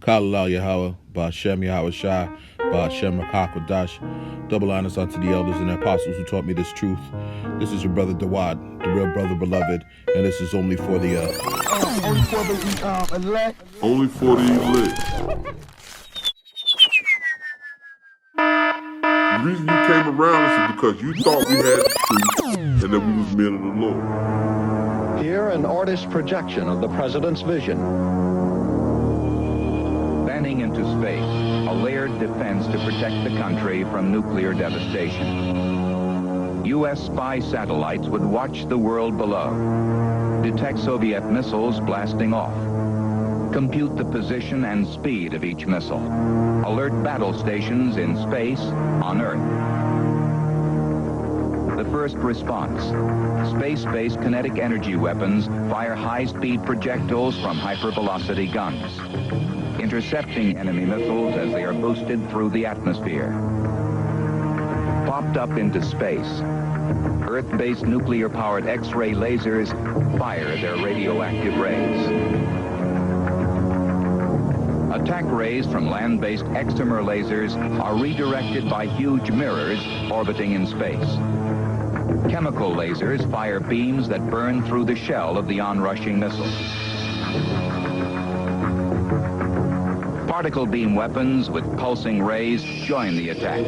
Kalala Yahweh, Ba'Shem Yahweh Shai, Ba'Shem Rakakwadash. Double honors unto the elders and the apostles who taught me this truth. This is your brother Dawad, the real brother beloved, and this is only for the only for the elect. Only for the elect. The reason you came around is because you thought we had the truth and that we was men of the Lord. Here, an artist's projection of the president's vision. Banning into space, a layered defense to protect the country from nuclear devastation. U.S. spy satellites would watch the world below, detect Soviet missiles blasting off, compute the position and speed of each missile, alert battle stations in space, on Earth. The first response, space-based kinetic energy weapons fire high-speed projectiles from hypervelocity guns, intercepting enemy missiles as they are boosted through the atmosphere. Popped up into space, Earth-based nuclear-powered X-ray lasers fire their radioactive rays. Attack rays from land-based excimer lasers are redirected by huge mirrors orbiting in space. Chemical lasers fire beams that burn through the shell of the onrushing missile. Particle beam weapons with pulsing rays join the attack.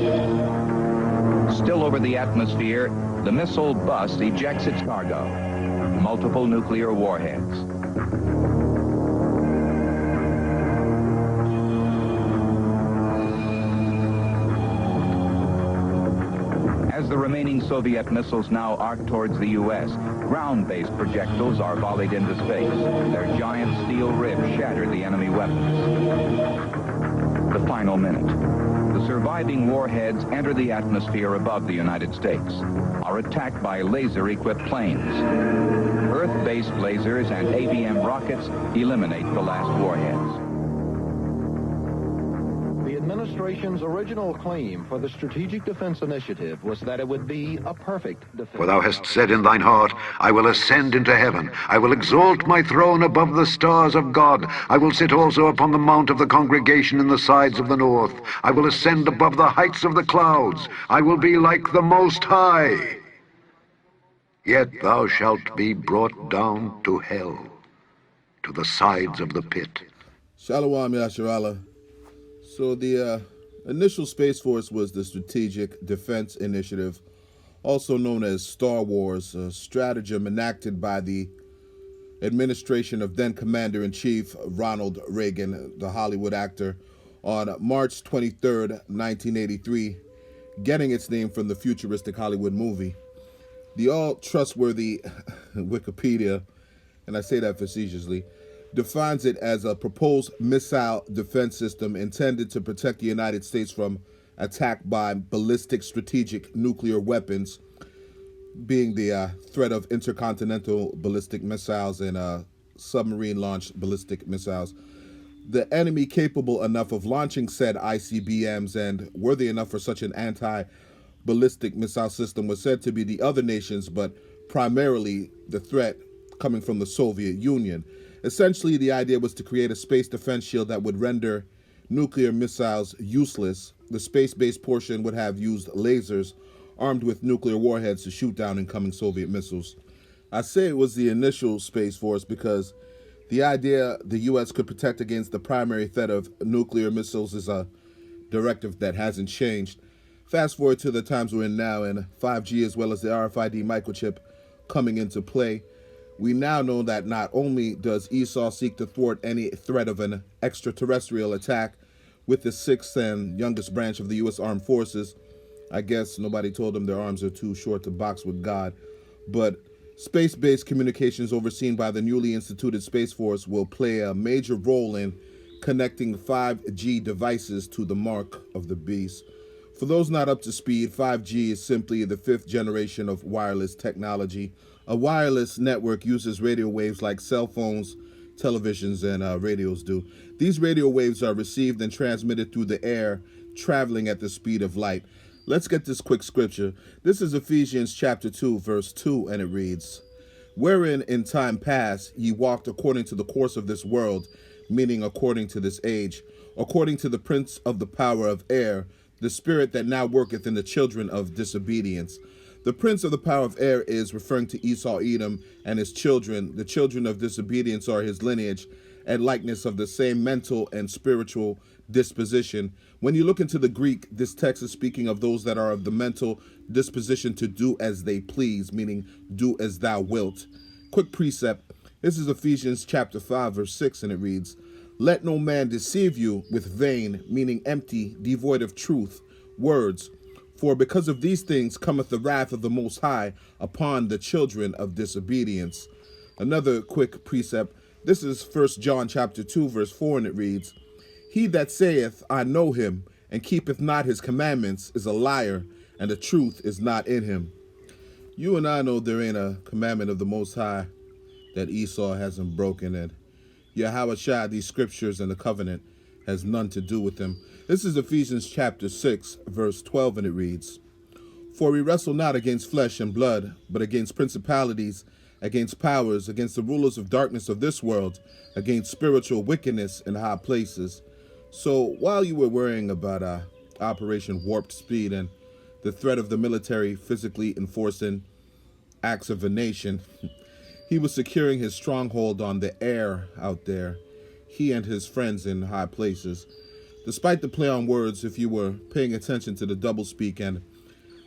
Still over the atmosphere, the missile bus ejects its cargo, multiple nuclear warheads. As the remaining Soviet missiles now arc towards the U.S., ground-based projectiles are volleyed into space. Their giant steel ribs shatter the enemy weapons. The final minute. The surviving warheads enter the atmosphere above the United States, are attacked by laser-equipped planes. Earth-based lasers and ABM rockets eliminate the last warheads. The administration's original claim for the Strategic Defense Initiative was that it would be a perfect defense. For thou hast said in thine heart, I will ascend into heaven. I will exalt my throne above the stars of God. I will sit also upon the mount of the congregation in the sides of the north. I will ascend above the heights of the clouds. I will be like the Most High. Yet thou shalt be brought down to hell, to the sides of the pit. Shalom Yasharala. So the initial Space Force was the Strategic Defense Initiative, also known as Star Wars, a stratagem enacted by the administration of then Commander-in-Chief Ronald Reagan, the Hollywood actor, on March 23rd, 1983, getting its name from the futuristic Hollywood movie. The all-trustworthy Wikipedia, and I say that facetiously, defines it as a proposed missile defense system intended to protect the United States from attack by ballistic strategic nuclear weapons, being the threat of intercontinental ballistic missiles and submarine-launched ballistic missiles. The enemy capable enough of launching said ICBMs and worthy enough for such an anti-ballistic missile system was said to be the other nations, but primarily the threat coming from the Soviet Union. Essentially, the idea was to create a space defense shield that would render nuclear missiles useless. The space-based portion would have used lasers armed with nuclear warheads to shoot down incoming Soviet missiles. I say it was the initial Space Force because the idea the U.S. could protect against the primary threat of nuclear missiles is a directive that hasn't changed. Fast forward to the times we're in now, and 5G as well as the RFID microchip coming into play. We now know that not only does Esau seek to thwart any threat of an extraterrestrial attack with the sixth and youngest branch of the U.S. Armed Forces. I guess nobody told them their arms are too short to box with God. But space-based communications overseen by the newly instituted Space Force will play a major role in connecting 5G devices to the mark of the beast. For those not up to speed, 5G is simply the fifth generation of wireless technology. A wireless network uses radio waves like cell phones, televisions, and radios do. These radio waves are received and transmitted through the air, traveling at the speed of light. Let's get this quick scripture. This is Ephesians chapter 2, verse 2, and it reads, "Wherein in time past ye walked according to the course of this world, meaning according to this age, according to the prince of the power of air, the spirit that now worketh in the children of disobedience. The prince of the power of air is referring to Esau, Edom, and his children. The children of disobedience are his lineage and likeness of the same mental and spiritual disposition. When you look into the Greek, this text is speaking of those that are of the mental disposition to do as they please, meaning do as thou wilt. Quick precept. This is Ephesians chapter 5, verse 6, and it reads, "Let no man deceive you with vain," meaning empty, devoid of truth, words. "For because of these things cometh the wrath of the Most High upon the children of disobedience." Another quick precept. This is 1 John chapter 2, verse 4, and it reads, "He that saith, I know him, and keepeth not his commandments, is a liar, and the truth is not in him." You and I know there ain't a commandment of the Most High that Esau hasn't broken, and Yahweh Shai, these scriptures and the covenant, has none to do with them. This is Ephesians chapter 6, verse 12, and it reads, "For we wrestle not against flesh and blood, but against principalities, against powers, against the rulers of darkness of this world, against spiritual wickedness in high places." So while you were worrying about Operation Warp Speed and the threat of the military physically enforcing acts of a nation, he was securing his stronghold on the air out there, he and his friends in high places. Despite the play on words, if you were paying attention to the doublespeak and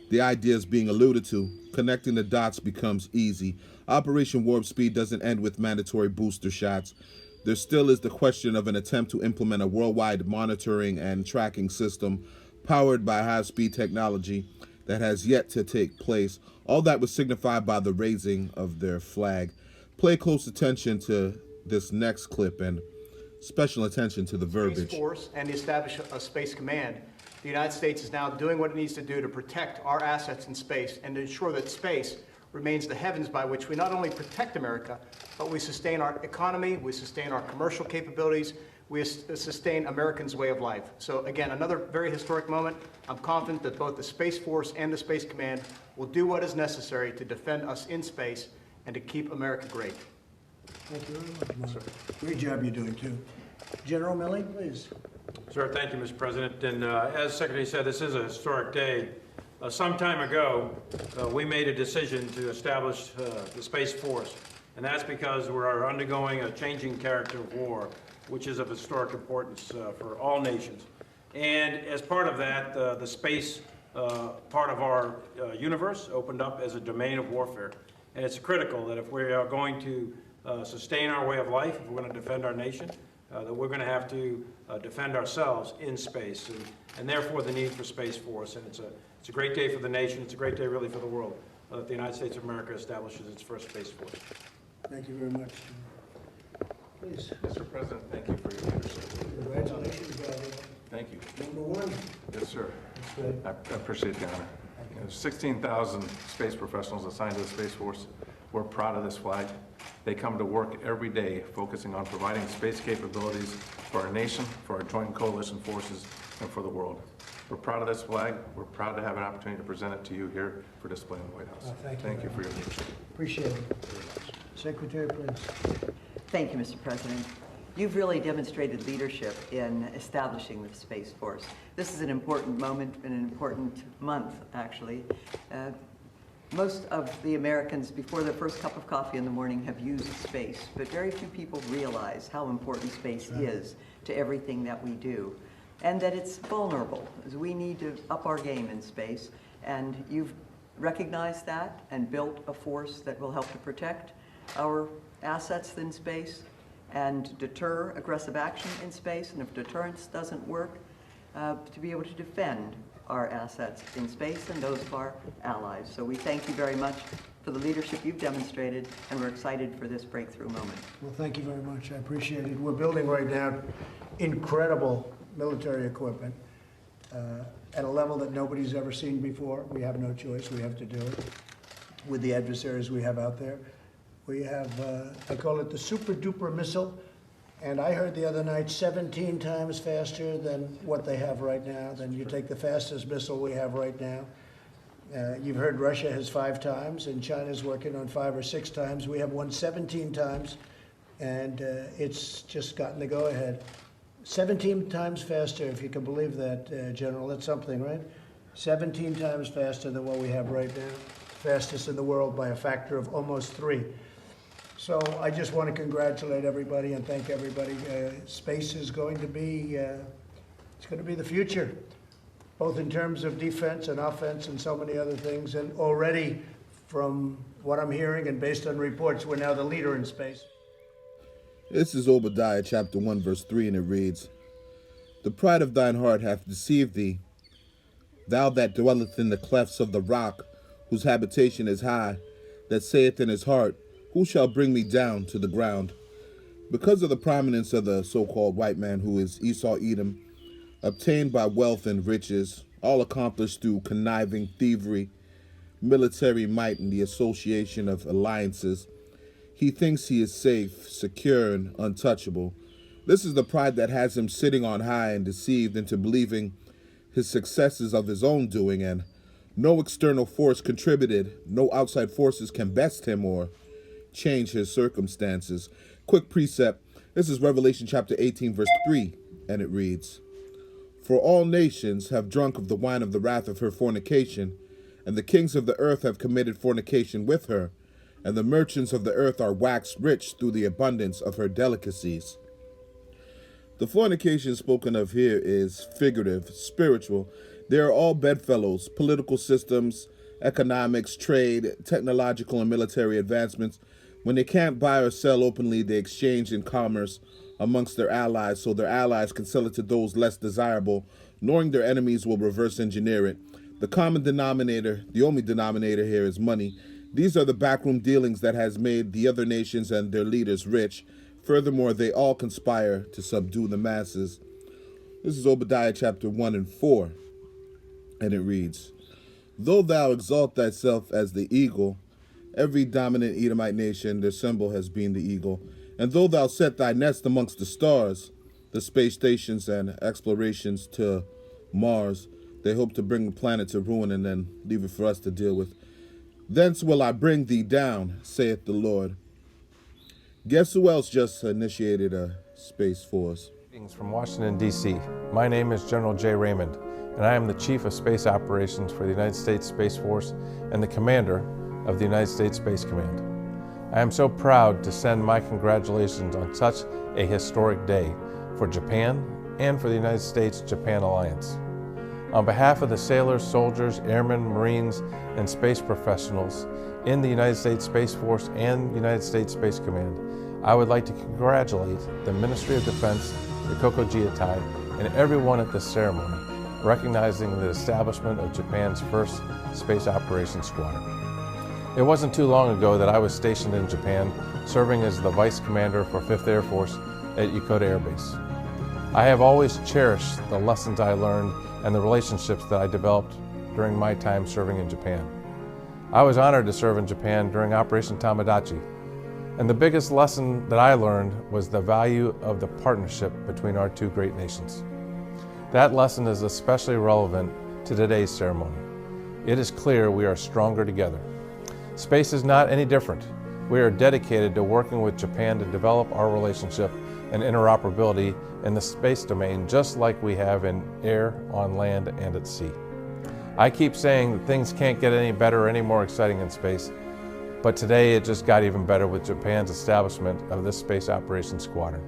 the ideas being alluded to, connecting the dots becomes easy. Operation Warp Speed doesn't end with mandatory booster shots. There still is the question of an attempt to implement a worldwide monitoring and tracking system powered by high-speed technology that has yet to take place. All that was signified by the raising of their flag. Pay close attention to this next clip and special attention to the verbiage. Space Force and the establishment of Space Command. The United States is now doing what it needs to do to protect our assets in space and to ensure that space remains the heavens by which we not only protect America, but we sustain our economy, we sustain our commercial capabilities, we sustain Americans' way of life. So again, another very historic moment. I'm confident that both the Space Force and the Space Command will do what is necessary to defend us in space and to keep America great. Thank you very much, Mark. Great job you're doing, too. General Milley, please. Sir, thank you, Mr. President. And as Secretary said, this is a historic day. Some time ago, we made a decision to establish the Space Force, and that's because we're undergoing a changing character of war, which is of historic importance for all nations. And as part of that, the space part of our universe opened up as a domain of warfare. And it's critical that if we are going to sustain our way of life, if we're going to defend our nation, that we're going to have to defend ourselves in space, and therefore the need for Space Force. And it's a great day for the nation. It's a great day really for the world that the United States of America establishes its first Space Force. Thank you very much. Please. Mr. President, thank you for your leadership. Congratulations, brother. Thank you. Number one. Yes, sir. That's great. I appreciate the honor. There's 16,000 space professionals assigned to the Space Force. We're proud of this flag. They come to work every day focusing on providing space capabilities for our nation, for our joint coalition forces, and for the world. We're proud of this flag. We're proud to have an opportunity to present it to you here for display in the White House. Thank you for your leadership. Appreciate it. Secretary, please. Thank you, Mr. President. You've really demonstrated leadership in establishing the Space Force. This is an important moment and an important month, actually. Most of the Americans, before their first cup of coffee in the morning, have used space, but very few people realize how important space is to everything that we do, and that it's vulnerable. We need to up our game in space, and you've recognized that and built a force that will help to protect our assets in space and deter aggressive action in space, and if deterrence doesn't work, to be able to defend our assets in space and those of our allies. So we thank you very much for the leadership you've demonstrated, and we're excited for this breakthrough moment. Well, thank you very much. I appreciate it. We're building right now incredible military equipment at a level that nobody's ever seen before. We have no choice. We have to do it with the adversaries we have out there. We have, I call it the super duper missile. And I heard the other night 17 times faster than what they have right now. Then you take the fastest missile we have right now. You've heard Russia has 5 times, and China's working on 5 or 6 times. We have one 17 times. and it's just gotten the go-ahead. 17 times faster, if you can believe that, General. That's something, right? 17 times faster than what we have right now. Fastest in the world by a factor of almost 3. So I just want to congratulate everybody and thank everybody. Space is going to be, it's going to be the future, both in terms of defense and offense and so many other things. And already, from what I'm hearing and based on reports, we're now the leader in space. This is Obadiah chapter 1, verse 3, and it reads, The pride of thine heart hath deceived thee, thou that dwelleth in the clefts of the rock, whose habitation is high, that saith in his heart, Who shall bring me down to the ground? Because of the prominence of the so-called white man who is Esau Edom, obtained by wealth and riches, all accomplished through conniving, thievery, military might, and the association of alliances, he thinks he is safe, secure, and untouchable. This is the pride that has him sitting on high and deceived into believing his successes of his own doing, and no external force contributed, no outside forces can best him or change his circumstances. Quick precept. This is Revelation chapter 18, verse 3, and it reads, For all nations have drunk of the wine of the wrath of her fornication, and the kings of the earth have committed fornication with her, and the merchants of the earth are waxed rich through the abundance of her delicacies. The fornication spoken of here is figurative, spiritual. They are all bedfellows, political systems, economics, trade, technological and military advancements. When they can't buy or sell openly, they exchange in commerce amongst their allies so their allies can sell it to those less desirable, knowing their enemies will reverse engineer it. The common denominator, the only denominator here is money. These are the backroom dealings that has made the other nations and their leaders rich. Furthermore, they all conspire to subdue the masses. This is Obadiah chapter 1 and 4, and it reads, Though thou exalt thyself as the eagle, every dominant Edomite nation, their symbol has been the eagle. And though thou set thy nest amongst the stars, the space stations and explorations to Mars, they hope to bring the planet to ruin and then leave it for us to deal with. Thence will I bring thee down, saith the Lord. Guess who else just initiated a space force? Greetings from Washington, D.C. My name is General J. Raymond, and I am the Chief of Space Operations for the United States Space Force and the Commander of the United States Space Command. I am so proud to send my congratulations on such a historic day for Japan and for the United States-Japan Alliance. On behalf of the sailors, soldiers, airmen, Marines, and space professionals in the United States Space Force and United States Space Command, I would like to congratulate the Ministry of Defense, the Kokoji-Atai, and everyone at this ceremony, recognizing the establishment of Japan's first Space Operations Squadron. It wasn't too long ago that I was stationed in Japan, serving as the Vice Commander for 5th Air Force at Yokota Air Base. I have always cherished the lessons I learned and the relationships that I developed during my time serving in Japan. I was honored to serve in Japan during Operation Tamadachi, and the biggest lesson that I learned was the value of the partnership between our two great nations. That lesson is especially relevant to today's ceremony. It is clear we are stronger together. Space is not any different. We are dedicated to working with Japan to develop our relationship and interoperability in the space domain, just like we have in air, on land, and at sea. I keep saying that things can't get any better or any more exciting in space, but today it just got even better with Japan's establishment of this Space Operations Squadron.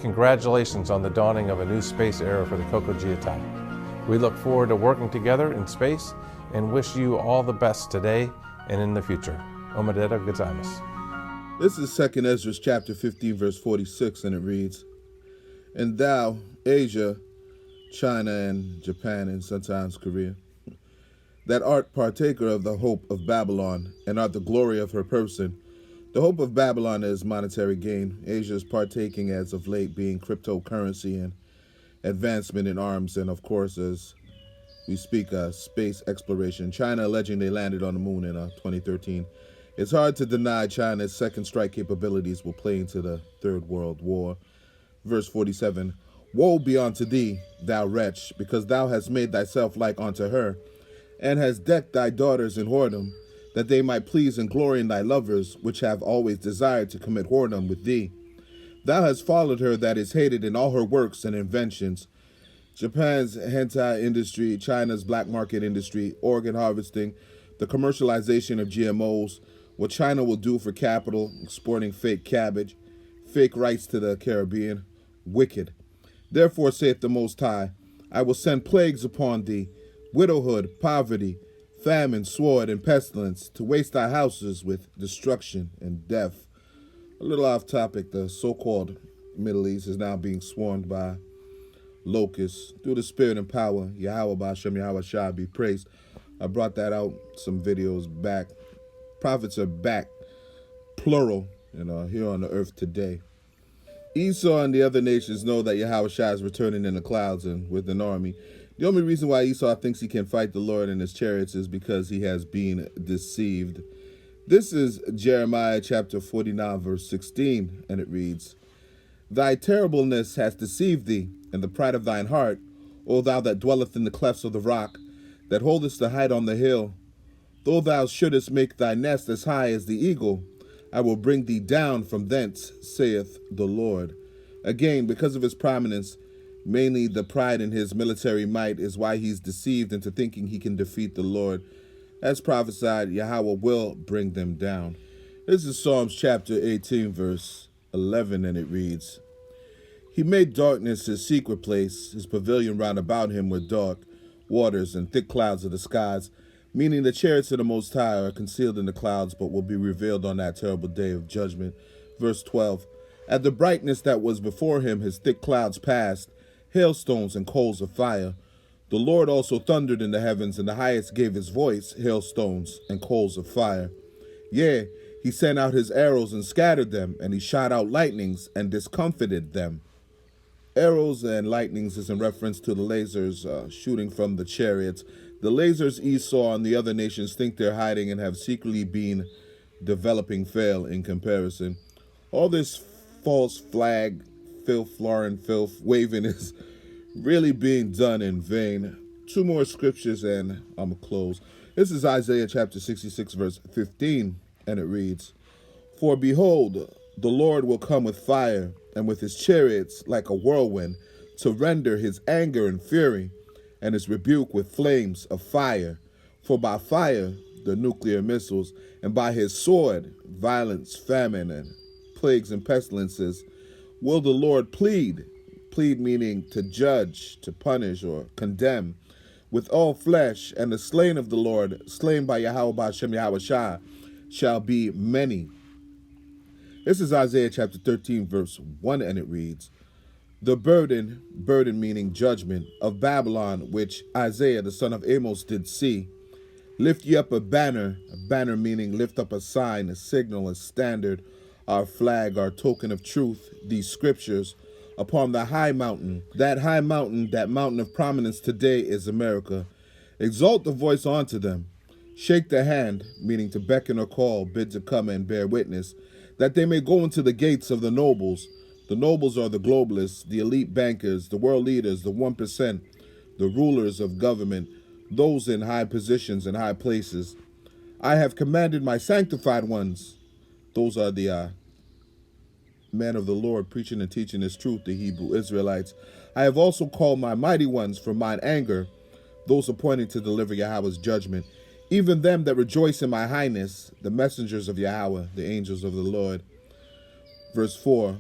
Congratulations on the dawning of a new space era for the Kokoji-Atai. We look forward to working together in space and wish you all the best today and in the future. Omadeta gozaimasu. This is 2 Ezra chapter 15, verse 46, and it reads, And thou, Asia, China, and Japan, and sometimes Korea, that art partaker of the hope of Babylon, and art the glory of her person. The hope of Babylon is monetary gain. Asia is partaking as of late, being cryptocurrency and advancement in arms, and of course, as we speak, space exploration. China alleging they landed on the moon in 2013. It's hard to deny China's second strike capabilities will play into the Third World War. Verse 47, Woe be unto thee, thou wretch, because thou hast made thyself like unto her, and hast decked thy daughters in whoredom, that they might please and glory in thy lovers, which have always desired to commit whoredom with thee. Thou hast followed her that is hated in all her works and inventions. Japan's hentai industry, China's black market industry, organ harvesting, the commercialization of GMOs, what China will do for capital, exporting fake cabbage, fake rights to the Caribbean, wicked. Therefore saith the Most High, I will send plagues upon thee, widowhood, poverty, famine, sword, and pestilence, to waste thy houses with destruction and death. A little off topic, the so-called Middle East is now being swarmed by locusts. Through the spirit and power, Yahweh Ba'ashem, Yahweh Shah be praised. I brought that out some videos back. Prophets are back, plural, here on the earth today. Esau and the other nations know that Yahweh Shah is returning in the clouds and with an army. The only reason why Esau thinks he can fight the Lord and his chariots is because he has been deceived. This is Jeremiah chapter 49, verse 16, and it reads, Thy terribleness hath deceived thee, and the pride of thine heart, O thou that dwelleth in the clefts of the rock, that holdest the height on the hill. Though thou shouldest make thy nest as high as the eagle, I will bring thee down from thence, saith the Lord. Again, because of his prominence, mainly the pride in his military might, is why he's deceived into thinking he can defeat the Lord. As prophesied, Yahweh will bring them down. This is Psalms chapter 18, verse 11, and it reads, He made darkness his secret place, his pavilion round about him were dark waters and thick clouds of the skies, meaning the chariots of the Most High are concealed in the clouds, but will be revealed on that terrible day of judgment. Verse 12, At the brightness that was before him his thick clouds passed, hailstones and coals of fire. The Lord also thundered in the heavens, and the highest gave his voice, hailstones and coals of fire. Yea, he sent out his arrows and scattered them, and he shot out lightnings and discomfited them. Arrows and lightnings is in reference to the lasers shooting from the chariots. The lasers Esau and the other nations think they're hiding and have secretly been developing fail in comparison. All this false flag, filth, foreign filth, waving is really being done in vain. Two more scriptures and I'm going to close. This is Isaiah chapter 66, verse 15, and it reads, For behold, the Lord will come with fire, and with his chariots like a whirlwind, to render his anger and fury, and his rebuke with flames of fire. For by fire, the nuclear missiles, and by his sword, violence, famine, and plagues and pestilences, will the Lord plead. Plead meaning to judge, to punish, or condemn, with all flesh, and the slain of the Lord, slain by Yahweh Ba'ashem Yahweh Shah, shall be many. This is Isaiah chapter 13, verse 1, and it reads, The burden meaning judgment, of Babylon, which Isaiah the son of Amos did see. Lift ye up a banner meaning lift up a sign, a signal, a standard, our flag, our token of truth, these scriptures, upon the high mountain. That high mountain, that mountain of prominence today is America. Exalt the voice unto them. Shake the hand, meaning to beckon or call, bid to come and bear witness, that they may go into the gates of the nobles. The nobles are the globalists, the elite bankers, the world leaders, the 1%, the rulers of government, those in high positions and high places. I have commanded my sanctified ones. Those are the men of the Lord preaching and teaching his truth, the Hebrew Israelites. I have also called my mighty ones from mine anger, those appointed to deliver Yahweh's judgment, even them that rejoice in my highness, the messengers of Yahweh, the angels of the Lord. Verse 4,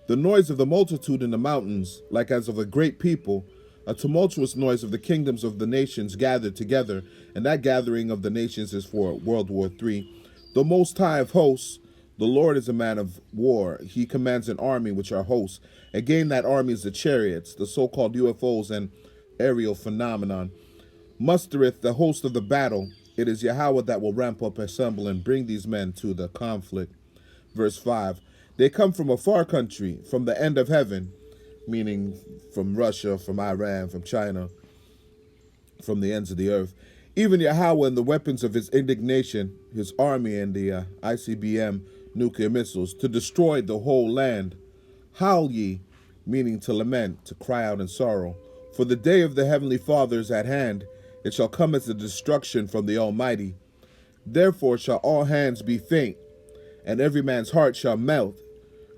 The noise of the multitude in the mountains, like as of a great people, a tumultuous noise of the kingdoms of the nations gathered together, and that gathering of the nations is for World War III. The Most High of hosts, the Lord is a man of war. He commands an army which are hosts. Again, that army is the chariots, the so-called UFOs and aerial phenomenon. Mustereth the host of the battle. It is Yahweh that will ramp up, assemble, and bring these men to the conflict. Verse 5, They come from a far country, from the end of heaven, meaning from Russia, from Iran, from China, from the ends of the earth. Even Yahweh and the weapons of his indignation, his army and the ICBM nuclear missiles, to destroy the whole land. Howl ye, meaning to lament, to cry out in sorrow. For the day of the heavenly Father is at hand. It shall come as a destruction from the Almighty. Therefore shall all hands be faint, and every man's heart shall melt.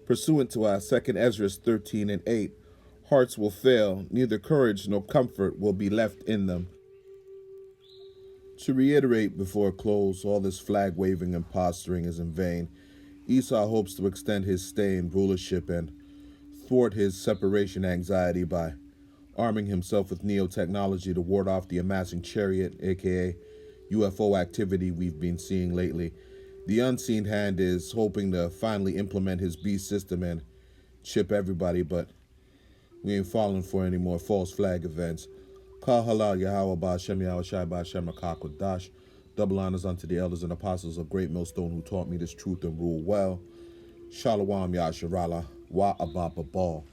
Pursuant to our 2 Ezra 13 and 8, hearts will fail, neither courage nor comfort will be left in them. To reiterate before a close, all this flag waving and posturing is in vain. Esau hopes to extend his stay in rulership and thwart his separation anxiety by arming himself with neo-technology to ward off the amassing chariot, aka UFO activity we've been seeing lately. The unseen hand is hoping to finally implement his beast system and chip everybody, but we ain't falling for any more false flag events. Kal halal Yahweh Ba'Shem Yahweh Shai Ba'Shem Akak Dash. Double honors unto the elders and apostles of Great Millstone who taught me this truth and rule well. Shalom Yasharala Wa Abba Ball.